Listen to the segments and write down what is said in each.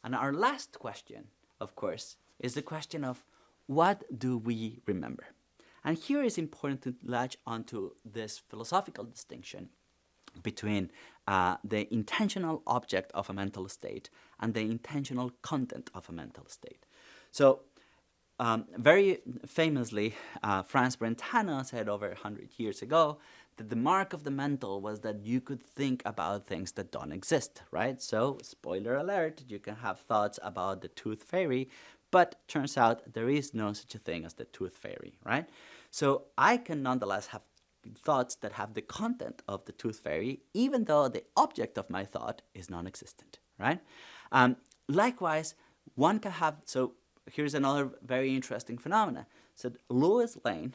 And our last question, of course, is the question of what do we remember? And here is important to latch onto this philosophical distinction between the intentional object of a mental state and the intentional content of a mental state. So, very famously, Franz Brentano said over 100 years ago that the mark of the mental was that you could think about things that don't exist, right? So, spoiler alert, you can have thoughts about the tooth fairy, but turns out there is no such a thing as the tooth fairy, right? So, I can nonetheless have thoughts that have the content of the tooth fairy, even though the object of my thought is non-existent, right? Likewise, one can have, so here's another very interesting phenomena. So Lois Lane,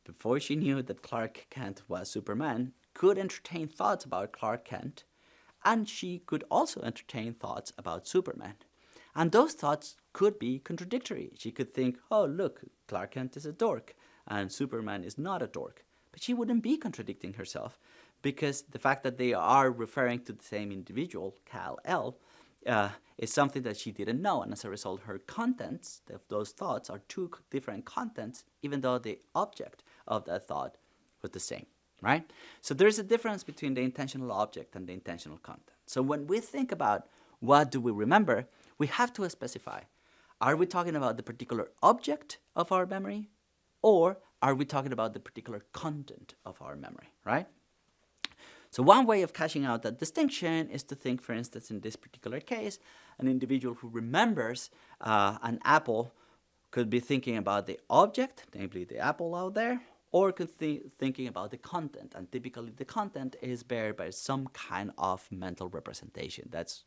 before she knew that Clark Kent was Superman, could entertain thoughts about Clark Kent, and she could also entertain thoughts about Superman. And those thoughts could be contradictory. She could think, oh, look, Clark Kent is a dork, and Superman is not a dork. But she wouldn't be contradicting herself, because the fact that they are referring to the same individual, Kal-El, is something that she didn't know, and as a result, her contents of those thoughts are two different contents, even though the object of that thought was the same, right? So there's a difference between the intentional object and the intentional content. So when we think about what do we remember, we have to specify, are we talking about the particular object of our memory, or are we talking about the particular content of our memory, right? So one way of cashing out that distinction is to think, for instance, in this particular case, an individual who remembers an apple could be thinking about the object, namely the apple out there, or could be thinking about the content. And typically the content is bared by some kind of mental representation. That's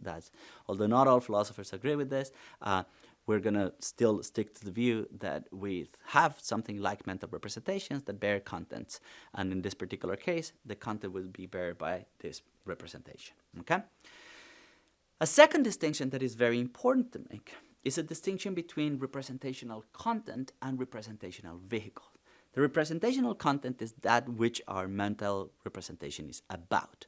although not all philosophers agree with this, we're going to still stick to the view that we have something like mental representations that bear contents. And in this particular case, the content will be bared by this representation. Okay? A second distinction that is very important to make is a distinction between representational content and representational vehicle. The representational content is that which our mental representation is about.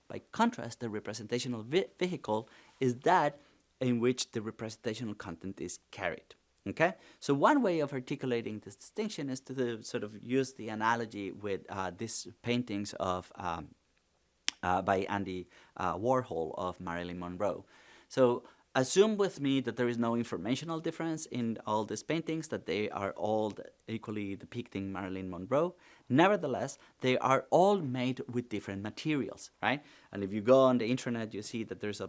By contrast, the representational vehicle is that in which the representational content is carried. Okay? So one way of articulating this distinction is to sort of use the analogy with these paintings of by Andy Warhol of Marilyn Monroe. So assume with me that there is no informational difference in all these paintings, that they are all equally depicting Marilyn Monroe. Nevertheless, they are all made with different materials, right? And if you go on the internet, you see that there's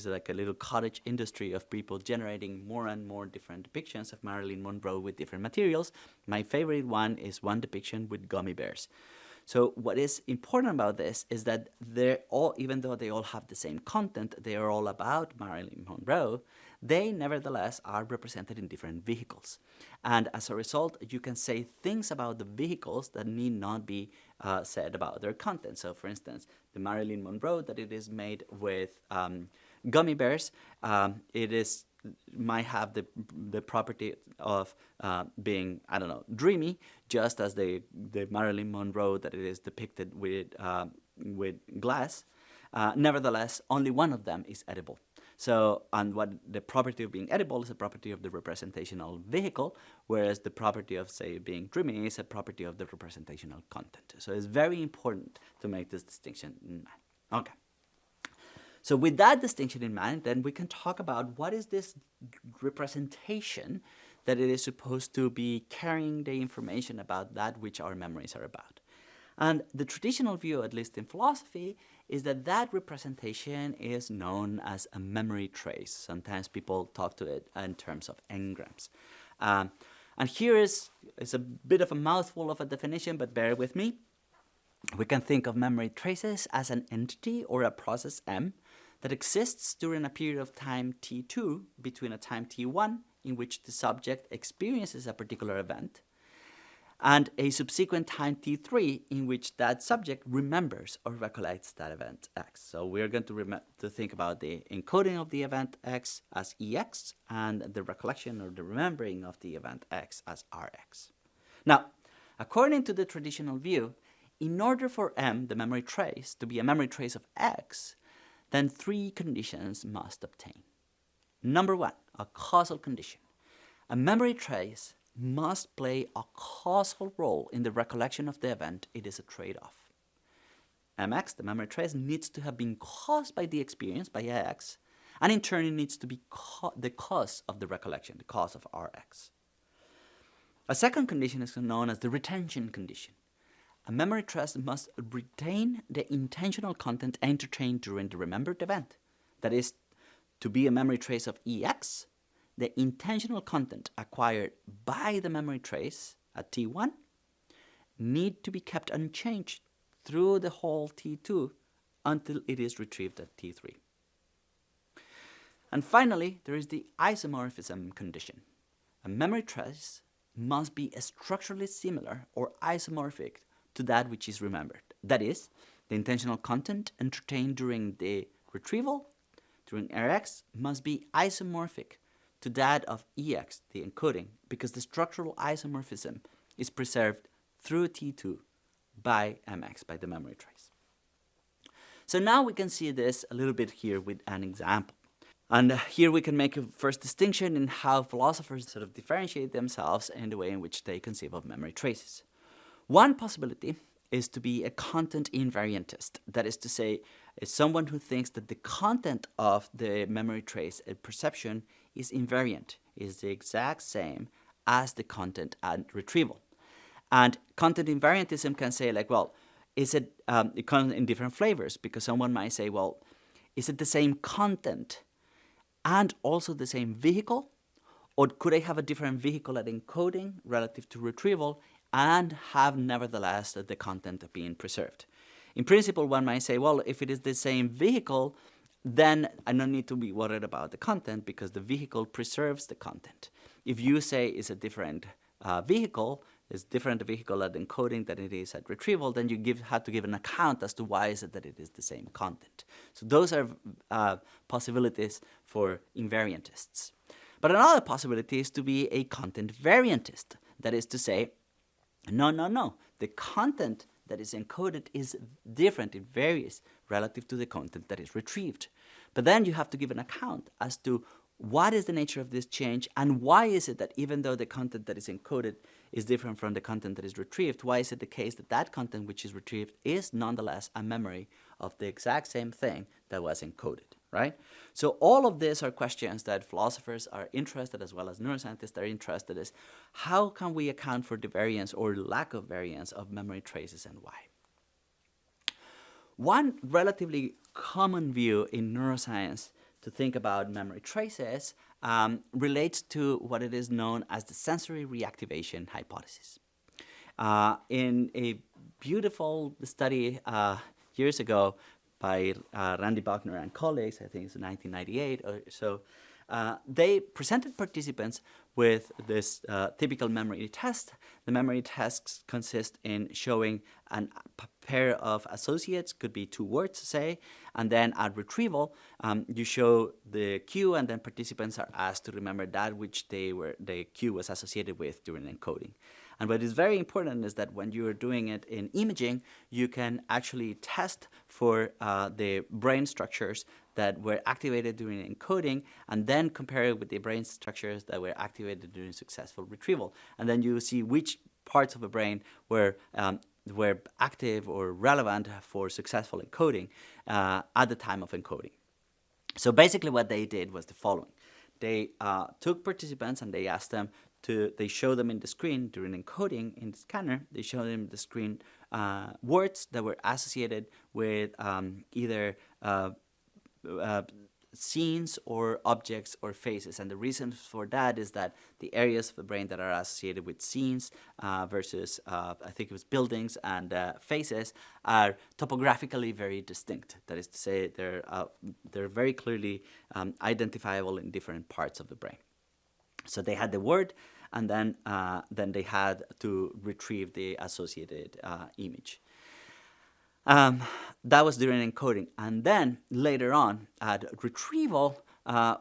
like a little cottage industry of people generating more and more different depictions of Marilyn Monroe with different materials. My favorite one is one depiction with gummy bears. So what is important about this is that they're all, even though they all have the same content, they are all about Marilyn Monroe, they nevertheless are represented in different vehicles. And as a result, you can say things about the vehicles that need not be said about their content. So for instance, the Marilyn Monroe, that it is made with gummy bears, might have the property of being, I don't know, dreamy, just as the Marilyn Monroe that it is depicted with glass. Nevertheless, only one of them is edible. So, and what the property of being edible is a property of the representational vehicle, whereas the property of, say, being dreamy is a property of the representational content. So it's very important to make this distinction in mind. Okay. So with that distinction in mind, then we can talk about what is this representation that it is supposed to be carrying the information about that which our memories are about. And the traditional view, at least in philosophy, is that that representation is known as a memory trace. Sometimes people talk to it in terms of engrams. And here is a bit of a mouthful of a definition, but bear with me. We can think of memory traces as an entity or a process M that exists during a period of time t2 between a time t1 in which the subject experiences a particular event and a subsequent time t3 in which that subject remembers or recollects that event x. So we're going to think about the encoding of the event x as ex and the recollection or the remembering of the event x as rx. Now, according to the traditional view, in order for M, the memory trace, to be a memory trace of x, then three conditions must obtain. Number one, a causal condition. A memory trace must play a causal role in the recollection of the event it is a trade-off. MX, the memory trace, needs to have been caused by the experience, by AX, and in turn it needs to be the cause of the recollection, the cause of RX. A second condition is known as the retention condition. A memory trace must retain the intentional content entertained during the remembered event. That is, to be a memory trace of EX, the intentional content acquired by the memory trace at T1 need to be kept unchanged through the whole T2 until it is retrieved at T3. And finally, there is the isomorphism condition. A memory trace must be structurally similar or isomorphic to that which is remembered. That is, the intentional content entertained during the retrieval, during RX, must be isomorphic to that of EX, the encoding, because the structural isomorphism is preserved through T2 by MX, by the memory trace. So now we can see this a little bit here with an example. And here we can make a first distinction in how philosophers sort of differentiate themselves in the way in which they conceive of memory traces. One possibility is to be a content invariantist. That is to say, is someone who thinks that the content of the memory trace at perception is invariant, is the exact same as the content at retrieval. And content invariantism can say like, well, is it in different flavors? Because someone might say, well, is it the same content and also the same vehicle? Or could I have a different vehicle at encoding relative to retrieval and have nevertheless the content being preserved? In principle, one might say, well, if it is the same vehicle, then I don't need to be worried about the content because the vehicle preserves the content. If you say it's a different vehicle, it's different vehicle at encoding than it is at retrieval, then you have to give an account as to why is it that it is the same content. So those are possibilities for invariantists. But another possibility is to be a content variantist. That is to say, no. The content that is encoded is different. It varies relative to the content that is retrieved. But then you have to give an account as to what is the nature of this change and why is it that even though the content that is encoded is different from the content that is retrieved, why is it the case that that content which is retrieved is nonetheless a memory of the exact same thing that was encoded, right? So all of these are questions that philosophers are interested, as well as neuroscientists are interested in. How can we account for the variance or lack of variance of memory traces and why? One relatively common view in neuroscience to think about memory traces relates to what it is known as the sensory reactivation hypothesis. In a beautiful study years ago by Randy Buckner and colleagues, I think it's 1998 or so, they presented participants with this typical memory test. The memory tests consist in showing a pair of associates, could be two words, say, and then at retrieval, you show the cue, and then participants are asked to remember that which the cue was associated with during encoding. And what is very important is that when you are doing it in imaging, you can actually test for the brain structures that were activated during encoding and then compare it with the brain structures that were activated during successful retrieval. And then you see which parts of the brain were active or relevant for successful encoding at the time of encoding. So basically what they did was the following. They took participants and they asked them they show them in the screen during encoding in the scanner. They show them in the screen words that were associated with either scenes or objects or faces. And the reason for that is that the areas of the brain that are associated with scenes versus, I think it was buildings and faces, are topographically very distinct. That is to say, they're very clearly identifiable in different parts of the brain. So they had the word, and then they had to retrieve the associated image. That was during encoding. And then later on at retrieval,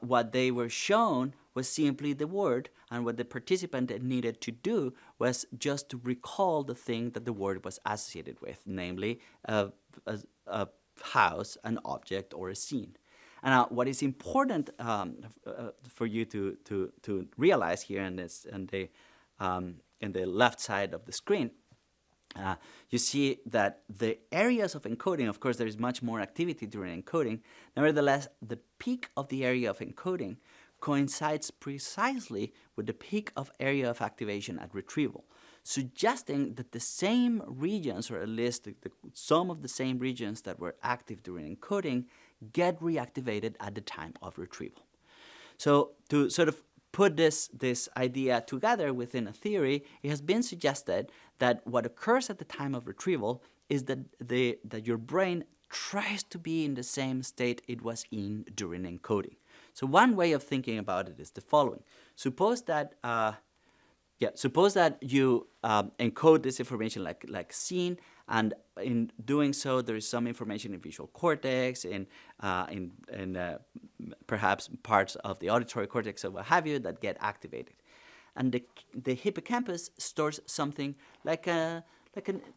what they were shown was simply the word, and what the participant needed to do was just to recall the thing that the word was associated with, namely a house, an object, or a scene. And what is important for you to realize here in the left side of the screen, you see that the areas of encoding, of course, there is much more activity during encoding. Nevertheless, the peak of the area of encoding coincides precisely with the peak of area of activation at retrieval, suggesting that the same regions, or at least some of the same regions that were active during encoding, get reactivated at the time of retrieval. So to sort of put this idea together within a theory, it has been suggested that what occurs at the time of retrieval is that your brain tries to be in the same state it was in during encoding. So one way of thinking about it is the following. Suppose that you encode this information like scene, and in doing so, there is some information in visual cortex, in perhaps parts of the auditory cortex or what have you that get activated. And the hippocampus stores something like a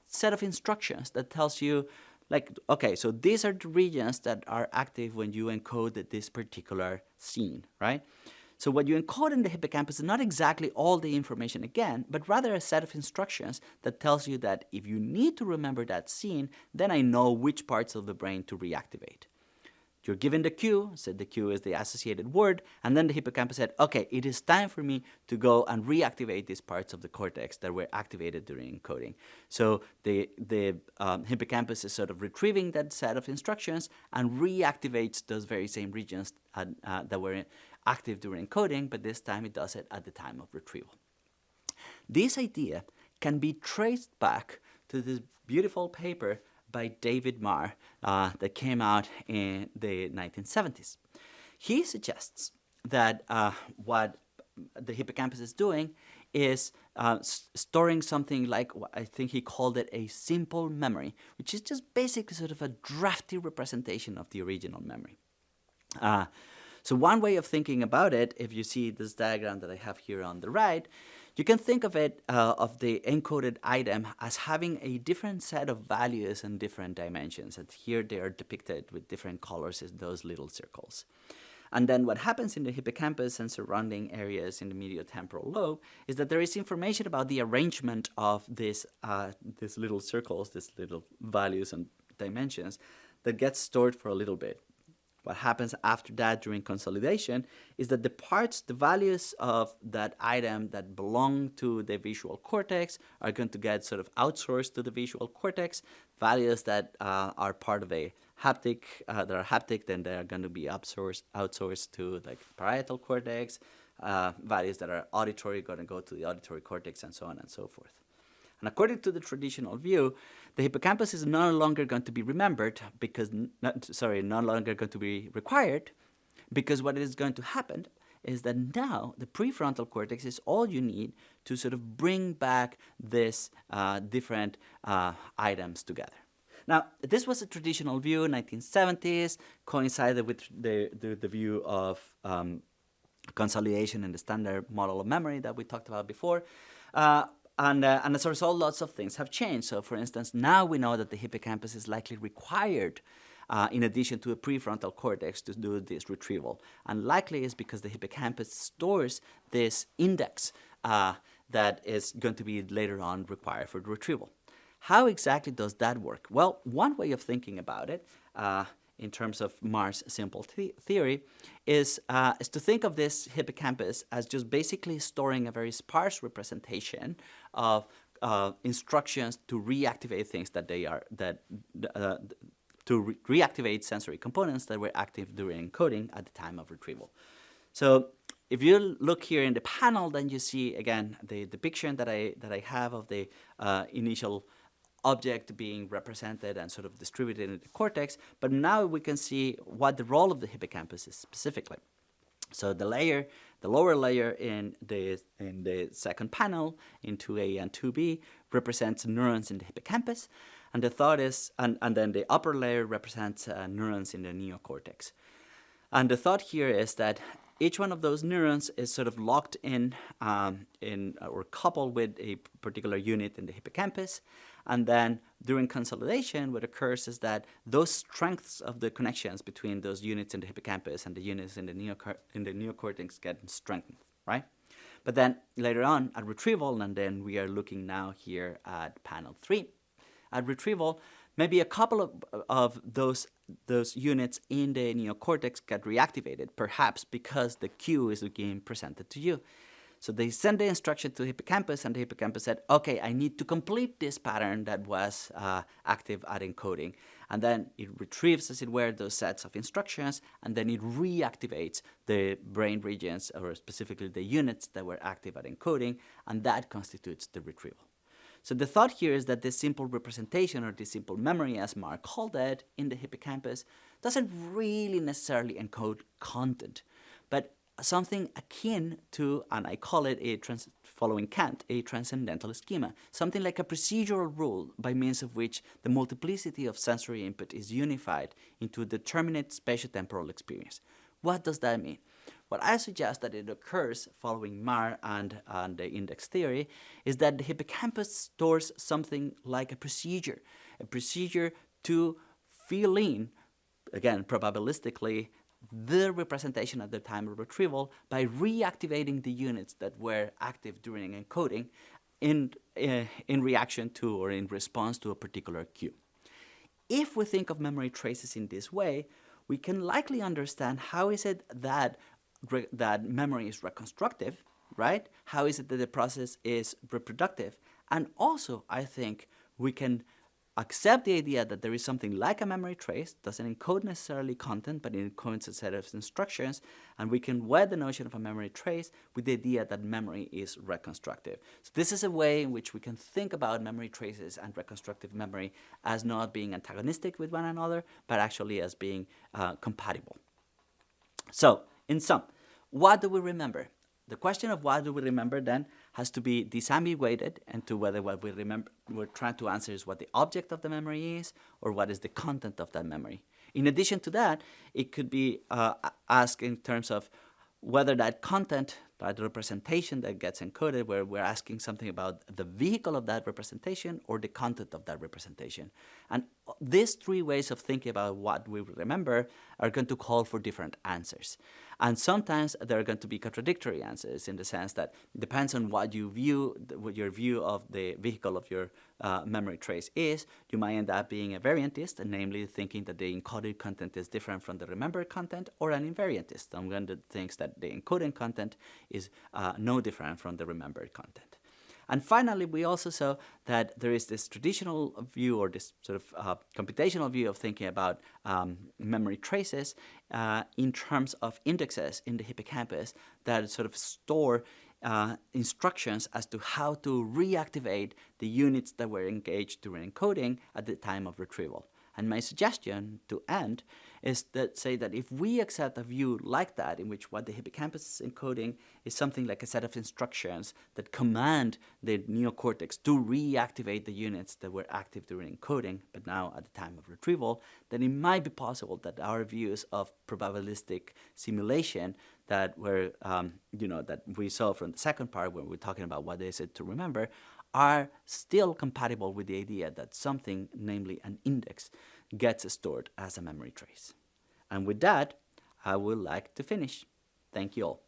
set of instructions that tells you, like, okay, so these are the regions that are active when you encode this particular scene, right? So what you encode in the hippocampus is not exactly all the information again, but rather a set of instructions that tells you that if you need to remember that scene, then I know which parts of the brain to reactivate. You're given the cue, said the cue is the associated word, and then the hippocampus said, okay, it is time for me to go and reactivate these parts of the cortex that were activated during encoding. So the hippocampus is sort of retrieving that set of instructions and reactivates those very same regions that were active during encoding, but this time it does it at the time of retrieval. This idea can be traced back to this beautiful paper by David Marr that came out in the 1970s. He suggests that what the hippocampus is doing is storing something like, I think he called it a simple memory, which is just basically sort of a drafty representation of the original memory. So one way of thinking about it, if you see this diagram that I have here on the right, you can think of it, of the encoded item as having a different set of values and different dimensions. And here they are depicted with different colors as those little circles. And then what happens in the hippocampus and surrounding areas in the mediotemporal lobe is that there is information about the arrangement of these little circles, these little values and dimensions that gets stored for a little bit. What happens after that during consolidation is that the values of that item that belong to the visual cortex are going to get sort of outsourced to the visual cortex. Values that are part of a haptic, then they are going to be outsourced to like parietal cortex. Values that are auditory are going to go to the auditory cortex, and so on and so forth. And according to the traditional view, the hippocampus is no longer going to be remembered because, no longer going to be required, because what is going to happen is that now the prefrontal cortex is all you need to sort of bring back this different items together. Now, this was a traditional view, 1970s, coincided with the view of consolidation in the standard model of memory that we talked about before. And as a result, lots of things have changed. So, for instance, now we know that the hippocampus is likely required in addition to a prefrontal cortex to do this retrieval. And likely is because the hippocampus stores this index that is going to be later on required for the retrieval. How exactly does that work? Well, one way of thinking about it, in terms of Marr's simple theory, is to think of this hippocampus as just basically storing a very sparse representation of instructions to reactivate things reactivate sensory components that were active during encoding at the time of retrieval. So if you look here in the panel, then you see again the depiction that I have of the initial object being represented and sort of distributed in the cortex, but now we can see what the role of the hippocampus is specifically. So the lower layer in the second panel, in 2A and 2B, represents neurons in the hippocampus, and the thought is, and then the upper layer represents neurons in the neocortex. And the thought here is that each one of those neurons is sort of locked in or coupled with a particular unit in the hippocampus, And then during consolidation, what occurs is that those strengths of the connections between those units in the hippocampus and the units in the neocortex get strengthened, right? But then later on at retrieval, and then we are looking now here at panel 3. At retrieval, maybe a couple of those units in the neocortex get reactivated, perhaps because the cue is being presented to you. So they send the instruction to the hippocampus, and the hippocampus said, okay, I need to complete this pattern that was active at encoding. And then it retrieves, as it were, those sets of instructions, and then it reactivates the brain regions, or specifically the units that were active at encoding, and that constitutes the retrieval. So the thought here is that this simple representation, or this simple memory, as Mark called it, in the hippocampus, doesn't really necessarily encode content, but something akin to, and I call it following Kant, a transcendental schema, something like a procedural rule by means of which the multiplicity of sensory input is unified into a determinate spatiotemporal experience. What does that mean? What I suggest that it occurs following Marr and the index theory is that the hippocampus stores something like a procedure to fill in, again, probabilistically, the representation at the time of retrieval by reactivating the units that were active during encoding in reaction to or in response to a particular cue. If we think of memory traces in this way, we can likely understand how is it that memory is reconstructive, right? How is it that the process is reproductive? And also, I think we can accept the idea that there is something like a memory trace, doesn't encode necessarily content, but it encodes a set of instructions, and we can wed the notion of a memory trace with the idea that memory is reconstructive. So this is a way in which we can think about memory traces and reconstructive memory as not being antagonistic with one another, but actually as being compatible. So, in sum, what do we remember? The question of what do we remember then has to be disambiguated into whether what we remember we're trying to answer is what the object of the memory is or what is the content of that memory. In addition to that, it could be asked in terms of whether that content, that representation that gets encoded, where we're asking something about the vehicle of that representation or the content of that representation. And these three ways of thinking about what we remember are going to call for different answers. And sometimes there are going to be contradictory answers in the sense that it depends on what you view, what your view of the vehicle of your memory trace is. You might end up being a variantist, and namely thinking that the encoded content is different from the remembered content, or an invariantist, and one that thinks that the encoded content is no different from the remembered content. And finally, we also saw that there is this traditional view, or this sort of computational view of thinking about memory traces in terms of indexes in the hippocampus that sort of store instructions as to how to reactivate the units that were engaged during encoding at the time of retrieval. And my suggestion to end is that say that if we accept a view like that, in which what the hippocampus is encoding is something like a set of instructions that command the neocortex to reactivate the units that were active during encoding, but now at the time of retrieval, then it might be possible that our views of probabilistic simulation that were, that we saw from the second part when we're talking about what is it to remember, are still compatible with the idea that something, namely an index, gets stored as a memory trace. And with that, I would like to finish. Thank you all.